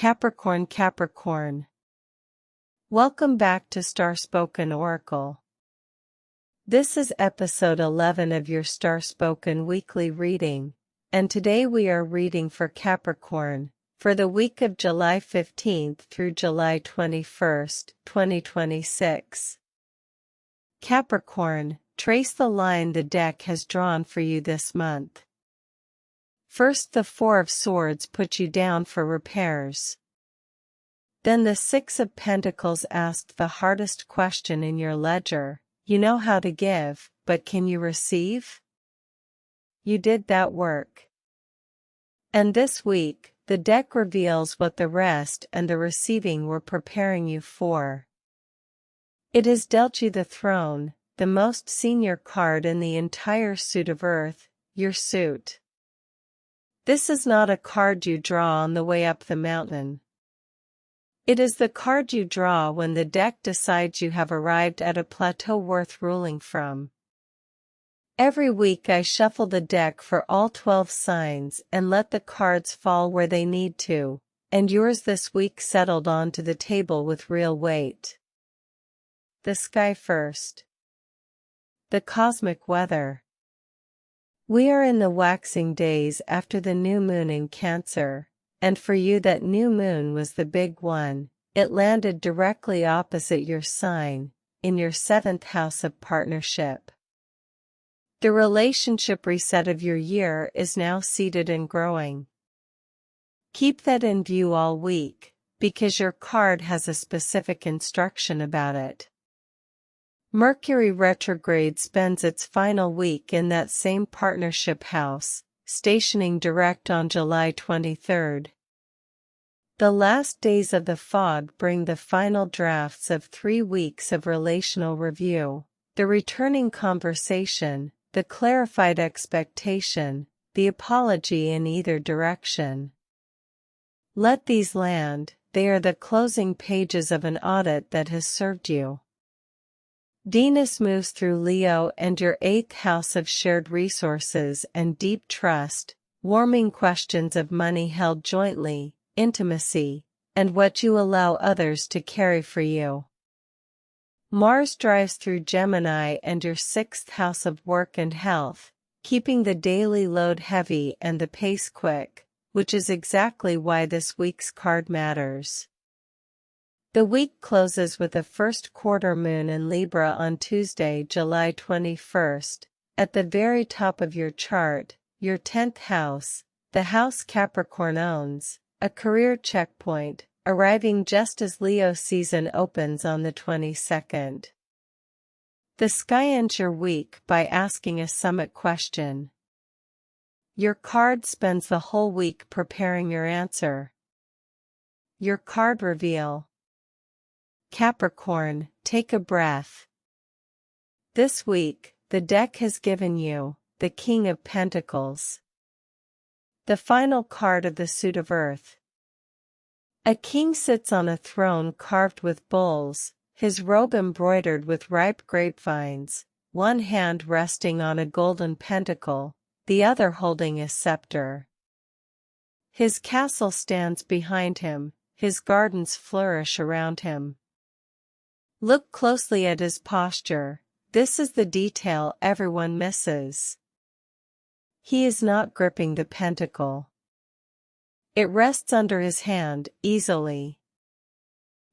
Capricorn. Welcome back to Starspoken Oracle. This is episode 11 of your Starspoken weekly reading, and today we are reading for Capricorn, for the week of July 15th through July 21st, 2026. Capricorn, trace the line the deck has drawn for you this month. First, the Four of Swords put you down for repairs. Then the Six of Pentacles asked the hardest question in your ledger. You know how to give, but can you receive? You did that work. And this week, the deck reveals what the rest and the receiving were preparing you for. It has dealt you the Throne, the most senior card in the entire suit of Earth, your suit. This is not a card you draw on the way up the mountain. It is the card you draw when the deck decides you have arrived at a plateau worth ruling from. Every week I shuffle the deck for all 12 signs and let the cards fall where they need to, and yours this week settled onto the table with real weight. The sky first. The cosmic weather. We are in the waxing days after the new moon in Cancer. And for you that new moon was the big one. It landed directly opposite your sign, in your 7th house of partnership. The relationship reset of your year is now seated and growing. Keep that in view all week, because your card has a specific instruction about it. Mercury retrograde spends its final week in that same partnership house, stationing direct on July 23rd. The last days of the fog bring the final drafts of 3 weeks of relational review, the returning conversation, the clarified expectation, the apology in either direction. Let these land, they are the closing pages of an audit that has served you. Venus moves through Leo and your 8th house of shared resources and deep trust, warming questions of money held jointly, intimacy, and what you allow others to carry for you. Mars drives through Gemini and your 6th house of work and health, keeping the daily load heavy and the pace quick, which is exactly why this week's card matters. The week closes with a first quarter moon in Libra on Tuesday, July 21st, at the very top of your chart, your 10th house, the house Capricorn owns, a career checkpoint, arriving just as Leo season opens on the 22nd. The sky ends your week by asking a summit question. Your card spends the whole week preparing your answer. Your card reveal. Capricorn, take a breath. This week, the deck has given you the King of Pentacles. The final card of the suit of Earth. A king sits on a throne carved with bulls, his robe embroidered with ripe grapevines, one hand resting on a golden pentacle, the other holding a scepter. His castle stands behind him, his gardens flourish around him. Look closely at his posture, this is the detail everyone misses. He is not gripping the pentacle. It rests under his hand, easily.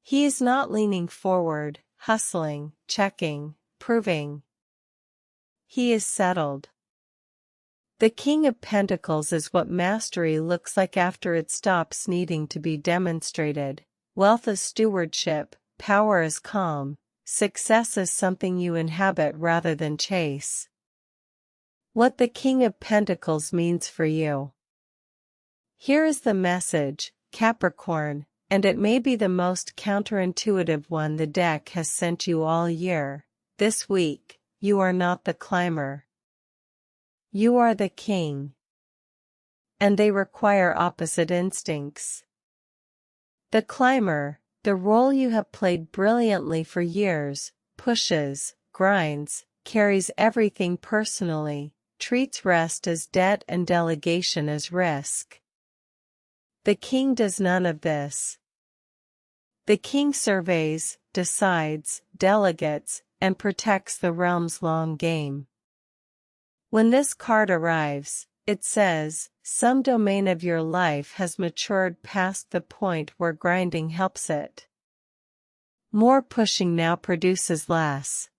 He is not leaning forward, hustling, checking, proving. He is settled. The King of Pentacles is what mastery looks like after it stops needing to be demonstrated. Wealth is stewardship. Power is calm, success is something you inhabit rather than chase. What the King of Pentacles means for you. Here is the message, Capricorn, and it may be the most counterintuitive one the deck has sent you all year. This week, you are not the climber. You are the king. And they require opposite instincts. The climber, the role you have played brilliantly for years, pushes, grinds, carries everything personally, treats rest as debt and delegation as risk. The king does none of this. The king surveys, decides, delegates, and protects the realm's long game. When this card arrives, it says, some domain of your life has matured past the point where grinding helps it. More pushing now produces less.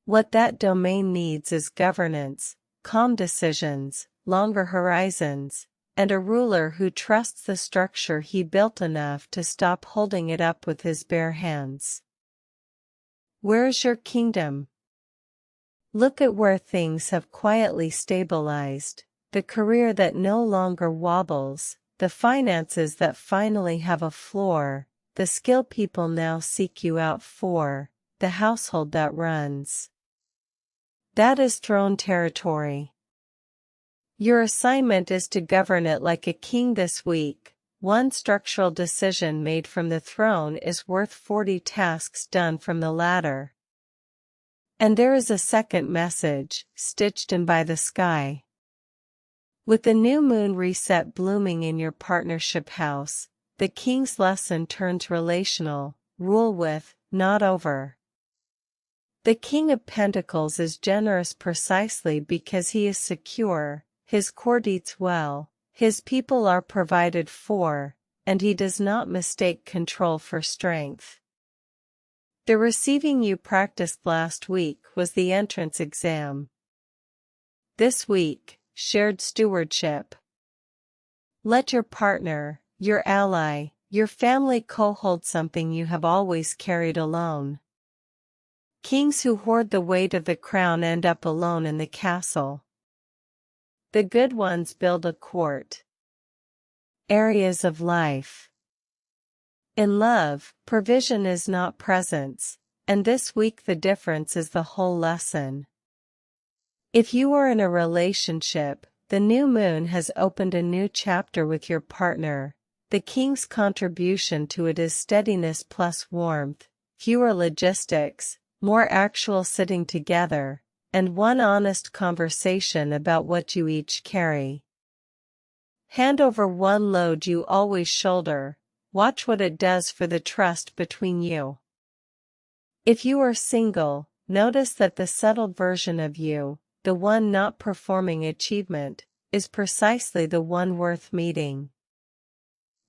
What that domain needs is governance, calm decisions, longer horizons, and a ruler who trusts the structure he built enough to stop holding it up with his bare hands. Where is your kingdom? Look at where things have quietly stabilized, the career that no longer wobbles, the finances that finally have a floor, the skill people now seek you out for, the household that runs. That is throne territory. Your assignment is to govern it like a king this week. One structural decision made from the throne is worth 40 tasks done from the ladder. And there is a second message, stitched in by the sky. With the new moon reset blooming in your partnership house, the king's lesson turns relational, rule with, not over. The King of Pentacles is generous precisely because he is secure, his court eats well, his people are provided for, and he does not mistake control for strength. The receiving you practiced last week was the entrance exam. This week, shared stewardship. Let your partner, your ally, your family co-hold something you have always carried alone. Kings who hoard the weight of the crown end up alone in the castle. The good ones build a court. Areas of life. In love, provision is not presence, and this week the difference is the whole lesson. If you are in a relationship, the new moon has opened a new chapter with your partner. The king's contribution to it is steadiness plus warmth, fewer logistics, more actual sitting together, and one honest conversation about what you each carry. Hand over one load you always shoulder, watch what it does for the trust between you. If you are single, notice that the settled version of you, the one not performing achievement, is precisely the one worth meeting.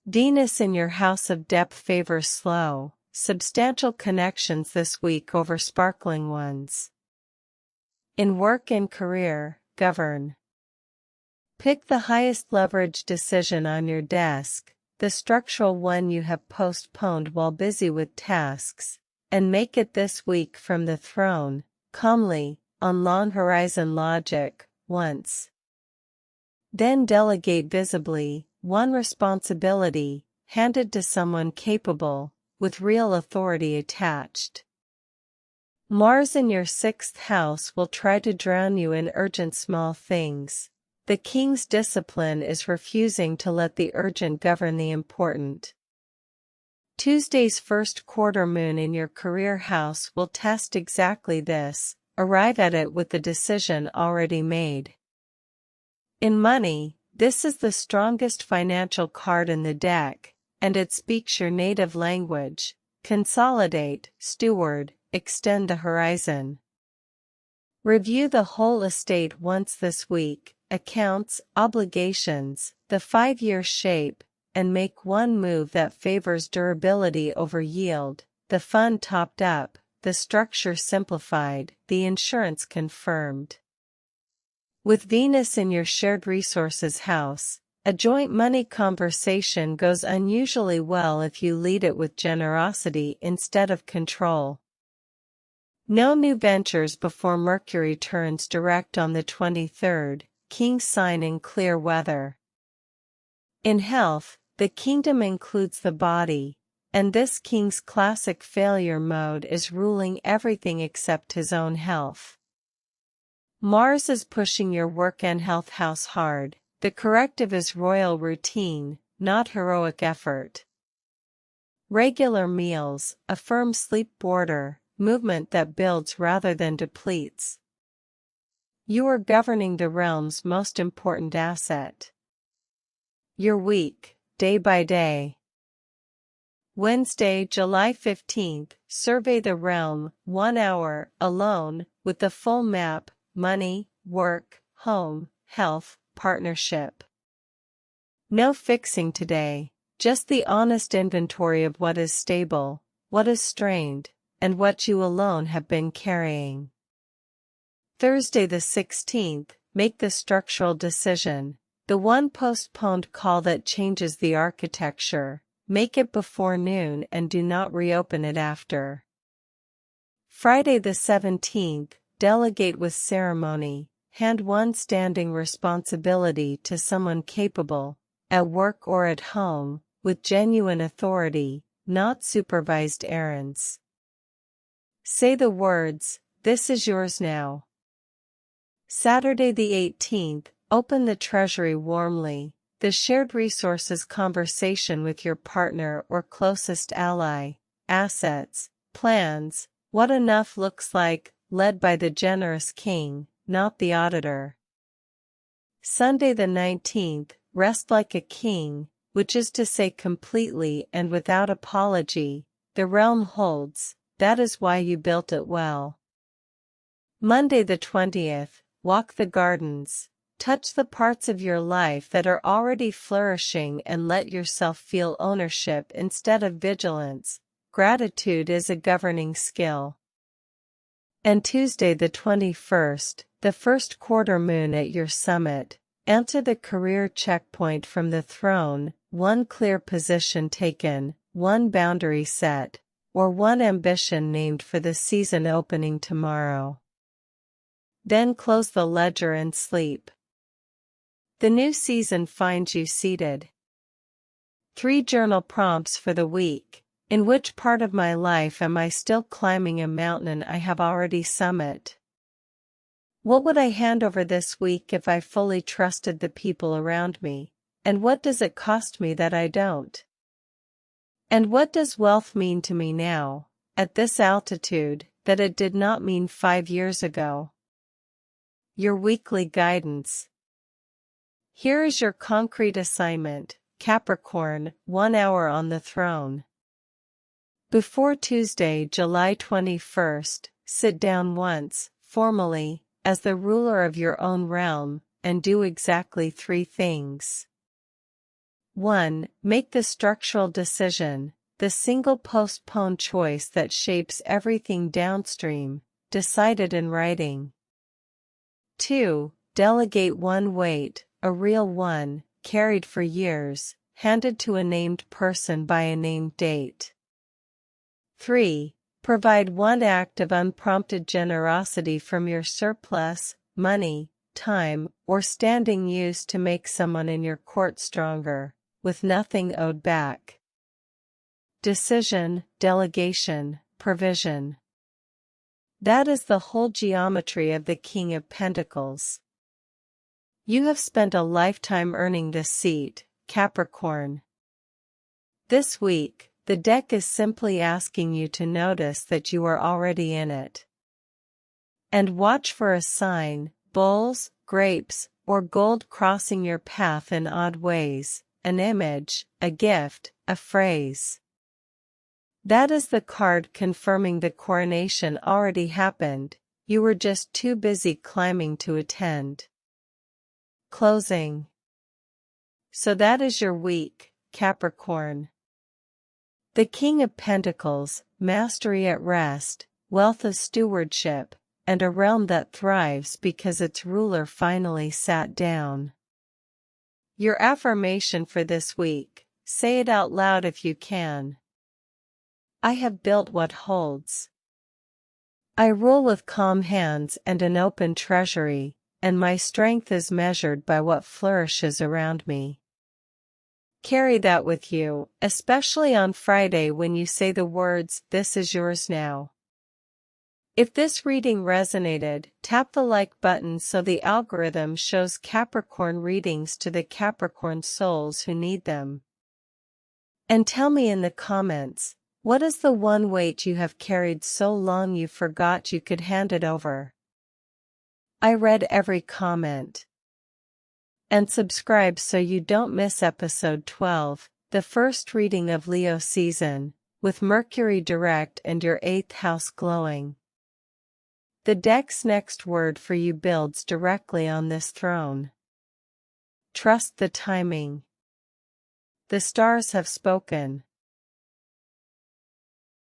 Venus in your house of depth favors slow, substantial connections this week over sparkling ones. In work and career, govern. Pick the highest leverage decision on your desk, the structural one you have postponed while busy with tasks, and make it this week from the throne, calmly, on long horizon logic, once. Then delegate visibly, one responsibility, handed to someone capable, with real authority attached. Mars in your 6th house will try to drown you in urgent small things. The king's discipline is refusing to let the urgent govern the important. Tuesday's first quarter moon in your career house will test exactly this. Arrive at it with the decision already made. In money, this is the strongest financial card in the deck, and it speaks your native language. Consolidate, steward, extend the horizon. Review the whole estate once this week, accounts, obligations, the 5-year shape, and make one move that favors durability over yield, the fund topped up, the structure simplified, the insurance confirmed. With Venus in your shared resources house, a joint money conversation goes unusually well if you lead it with generosity instead of control. No new ventures before Mercury turns direct on the 23rd, King's sign in clear weather. In health, the kingdom includes the body, and this king's classic failure mode is ruling everything except his own health. Mars is pushing your work and health house hard. The corrective is royal routine, not heroic effort. Regular meals, a firm sleep border, movement that builds rather than depletes. You are governing the realm's most important asset. Your week, day by day. Wednesday, July 15th, survey the realm, 1 hour, alone, with the full map, money, work, home, health, partnership. No fixing today, just the honest inventory of what is stable, what is strained, and what you alone have been carrying. Thursday the 16th, make the structural decision, the one postponed call that changes the architecture. Make it before noon and do not reopen it after. Friday the 17th, delegate with ceremony, hand one standing responsibility to someone capable, at work or at home, with genuine authority, not supervised errands. Say the words, "This is yours now." Saturday the 18th, open the treasury warmly. The shared resources conversation with your partner or closest ally, assets, plans, what enough looks like, led by the generous king, not the auditor. Sunday the 19th, rest like a king, which is to say completely and without apology, the realm holds, that is why you built it well. Monday the 20th, walk the gardens. Touch the parts of your life that are already flourishing and let yourself feel ownership instead of vigilance. Gratitude is a governing skill. And Tuesday the 21st, the first quarter moon at your summit, enter the career checkpoint from the throne, one clear position taken, one boundary set, or one ambition named for the season opening tomorrow. Then close the ledger and sleep. The new season finds you seated. 3 journal prompts for the week. In which part of my life am I still climbing a mountain I have already summited? What would I hand over this week if I fully trusted the people around me? And what does it cost me that I don't? And what does wealth mean to me now, at this altitude, that it did not mean 5 years ago? Your weekly guidance. Here is your concrete assignment, Capricorn, 1 hour on the throne. Before Tuesday, July 21st, sit down once, formally, as the ruler of your own realm, and do exactly 3 things. 1. Make the structural decision, the single postponed choice that shapes everything downstream, decided in writing. 2. Delegate one weight, a real one, carried for years, handed to a named person by a named date. 3. Provide one act of unprompted generosity from your surplus, money, time, or standing used to make someone in your court stronger, with nothing owed back. Decision, delegation, provision. That is the whole geometry of the King of Pentacles. You have spent a lifetime earning this seat, Capricorn. This week, the deck is simply asking you to notice that you are already in it. And watch for a sign, bulls, grapes, or gold crossing your path in odd ways, an image, a gift, a phrase. That is the card confirming the coronation already happened, you were just too busy climbing to attend. Closing. So that is your week, Capricorn. The King of Pentacles, mastery at rest, wealth of stewardship, and a realm that thrives because its ruler finally sat down. Your affirmation for this week, say it out loud if you can. I have built what holds. I rule with calm hands and an open treasury, and my strength is measured by what flourishes around me. Carry that with you, especially on Friday when you say the words, "This is yours now." If this reading resonated, tap the like button so the algorithm shows Capricorn readings to the Capricorn souls who need them. And tell me in the comments, what is the one weight you have carried so long you forgot you could hand it over? I read every comment. And subscribe so you don't miss episode 12, the first reading of Leo season, with Mercury direct and your 8th house glowing. The deck's next word for you builds directly on this throne. Trust the timing. The stars have spoken.